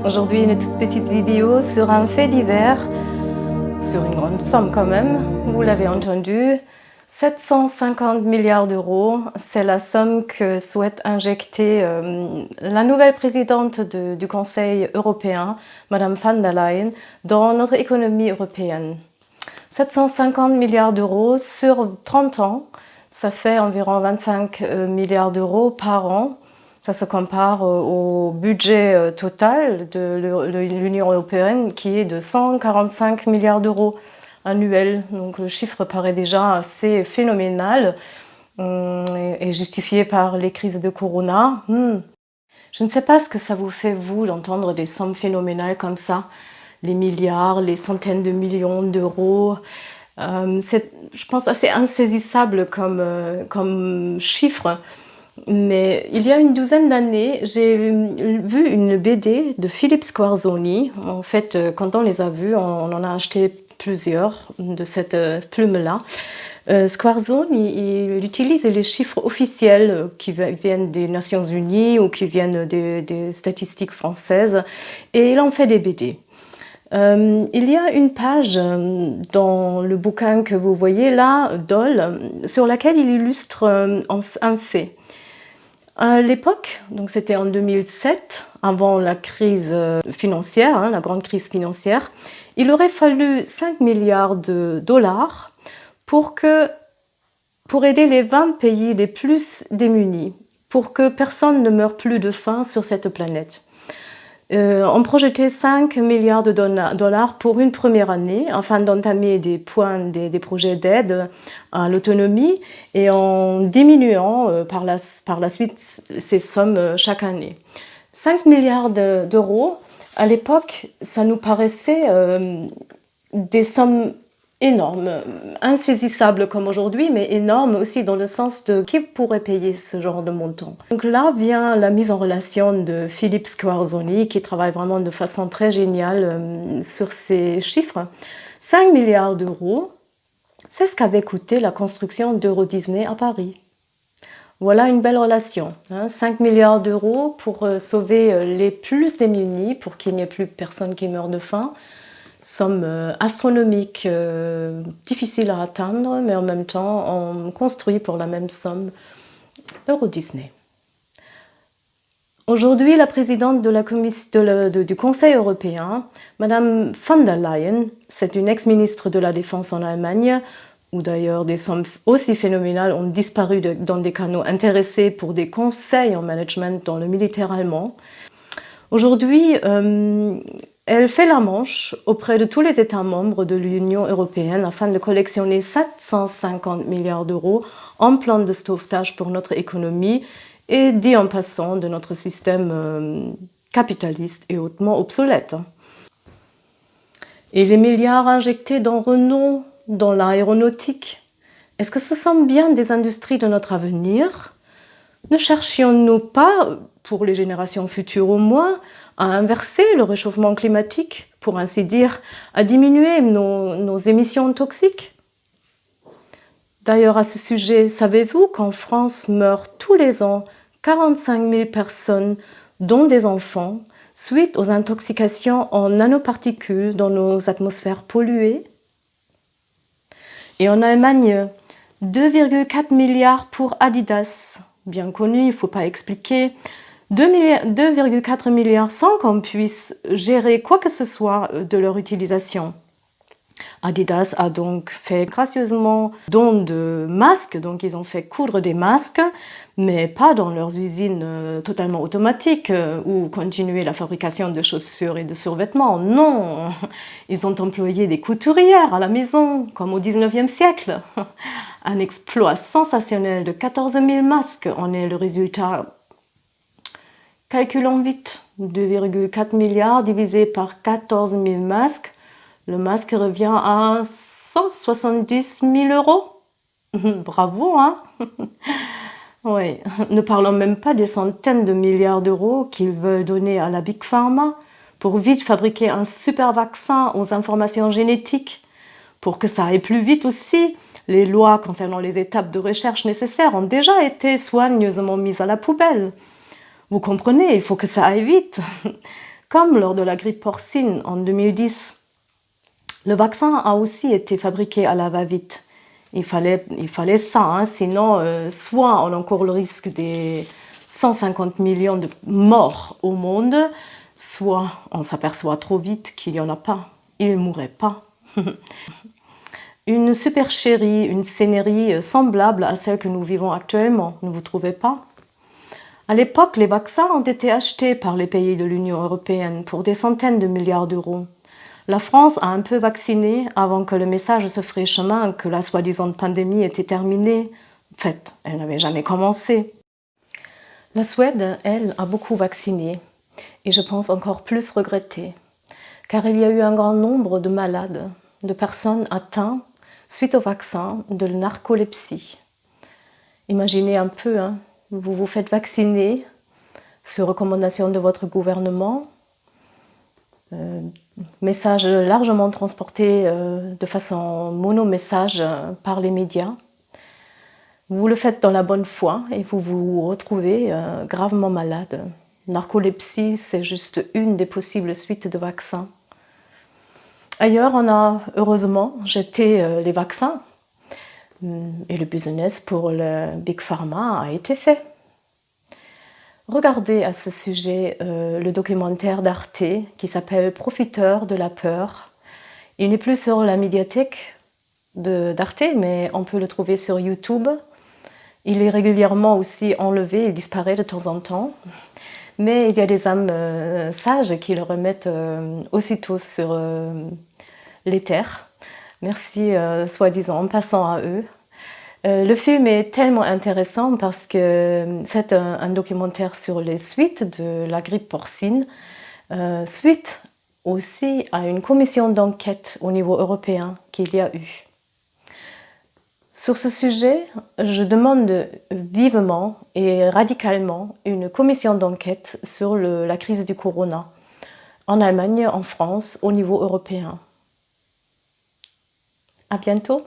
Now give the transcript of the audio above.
Aujourd'hui, une toute petite vidéo sur un fait divers, sur une grande somme quand même, vous l'avez entendu, 750 milliards d'euros, c'est la somme que souhaite injecter la nouvelle présidente du Conseil européen, Madame von der Leyen, dans notre économie européenne. 750 milliards d'euros sur 30 ans, ça fait environ 25 milliards d'euros par an. Ça se compare au budget total de l'Union européenne qui est de 145 milliards d'euros annuels. Donc le chiffre paraît déjà assez phénoménal et justifié par les crises de Corona. Je ne sais pas ce que ça vous fait, vous, d'entendre des sommes phénoménales comme ça, les milliards, les centaines de millions d'euros. C'est, je pense, assez insaisissable comme chiffre. Mais il y a une douzaine d'années, j'ai vu une BD de Philippe Squarzoni. En fait, quand on les a vus, on en a acheté plusieurs de cette plume-là. Squarzoni, il utilise les chiffres officiels qui viennent des Nations Unies ou qui viennent des statistiques françaises et il en fait des BD. Il y a une page dans le bouquin que vous voyez là, Dole, sur laquelle il illustre un fait. À l'époque, donc c'était en 2007, avant la crise financière, la grande crise financière, il aurait fallu 5 milliards de dollars pour aider les 20 pays les plus démunis, pour que personne ne meure plus de faim sur cette planète. On projetait 5 milliards de dollars pour une première année afin d'entamer des projets d'aide à l'autonomie et en diminuant par la suite ces sommes chaque année. 5 milliards d'euros, à l'époque, ça nous paraissait des sommes énormes, insaisissables comme aujourd'hui, mais énormes aussi dans le sens de qui pourrait payer ce genre de montant. Donc là vient la mise en relation de Philippe Squarzoni qui travaille vraiment de façon très géniale sur ces chiffres. 5 milliards d'euros, c'est ce qu'avait coûté la construction d'Euro Disney à Paris. Voilà une belle relation, 5 milliards d'euros pour sauver les plus démunis, pour qu'il n'y ait plus personne qui meure de faim. Somme astronomique, difficile à atteindre, mais en même temps, on construit pour la même somme Euro Disney. Aujourd'hui, la présidente du Conseil européen, Madame von der Leyen, c'est une ex-ministre de la Défense en Allemagne, où d'ailleurs des sommes aussi phénoménales ont disparu dans des canaux intéressés pour des conseils en management dans le militaire allemand. Aujourd'hui, elle fait la manche auprès de tous les États membres de l'Union européenne afin de collectionner 750 milliards d'euros en plan de sauvetage pour notre économie et, dit en passant, de notre système capitaliste et hautement obsolète. Et les milliards injectés dans Renault, dans l'aéronautique, est-ce que ce sont bien des industries de notre avenir? Ne cherchions-nous pas, pour les générations futures au moins, à inverser le réchauffement climatique, pour ainsi dire, à diminuer nos émissions toxiques? D'ailleurs, à ce sujet, savez-vous qu'en France meurent tous les ans 45 000 personnes, dont des enfants, suite aux intoxications en nanoparticules dans nos atmosphères polluées? Et en Allemagne, 2,4 milliards pour Adidas, bien connu, il ne faut pas expliquer, 2,4 milliards sans qu'on puisse gérer quoi que ce soit de leur utilisation. Adidas a donc fait gracieusement don de masques, donc ils ont fait coudre des masques, mais pas dans leurs usines totalement automatiques ou continuer la fabrication de chaussures et de survêtements. Non, ils ont employé des couturières à la maison, comme au 19e siècle. Un exploit sensationnel de 14 000 masques en est le résultat. Calculons vite, 2,4 milliards divisé par 14 000 masques, le masque revient à 170 000 euros. Bravo, hein? Oui, ne parlons même pas des centaines de milliards d'euros qu'ils veulent donner à la Big Pharma pour vite fabriquer un super vaccin aux informations génétiques. Pour que ça aille plus vite aussi, les lois concernant les étapes de recherche nécessaires ont déjà été soigneusement mises à la poubelle. Vous comprenez, il faut que ça aille vite. Comme lors de la grippe porcine en 2010, le vaccin a aussi été fabriqué à la va-vite. Il fallait ça, hein, sinon soit on encourt le risque des 150 millions de morts au monde, soit on s'aperçoit trop vite qu'il n'y en a pas. Il ne mourrait pas. Une supercherie, une scénarii semblable à celle que nous vivons actuellement, ne vous trouvez pas? À l'époque, les vaccins ont été achetés par les pays de l'Union européenne pour des centaines de milliards d'euros. La France a un peu vacciné avant que le message se ferait chemin que la soi-disant pandémie était terminée. En fait, elle n'avait jamais commencé. La Suède, elle, a beaucoup vacciné et je pense encore plus regretté, car il y a eu un grand nombre de malades, de personnes atteintes suite au vaccin de narcolepsie. Imaginez un peu, hein, vous vous faites vacciner sur recommandation de votre gouvernement, message largement transporté de façon monomessage par les médias. Vous le faites dans la bonne foi et vous vous retrouvez gravement malade. Narcolepsie, c'est juste une des possibles suites de vaccins. Ailleurs, on a heureusement jeté les vaccins et le business pour le Big Pharma a été fait. Regardez à ce sujet le documentaire d'Arte qui s'appelle « Profiteur de la peur ». Il n'est plus sur la médiathèque d'Arte, mais on peut le trouver sur YouTube. Il est régulièrement aussi enlevé, il disparaît de temps en temps. Mais il y a des âmes sages qui le remettent aussitôt sur l'éther. Merci, soi-disant, en passant à eux. Le film est tellement intéressant parce que c'est un documentaire sur les suites de la grippe porcine, suite aussi à une commission d'enquête au niveau européen qu'il y a eu. Sur ce sujet, je demande vivement et radicalement une commission d'enquête sur la crise du corona, en Allemagne, en France, au niveau européen. À bientôt!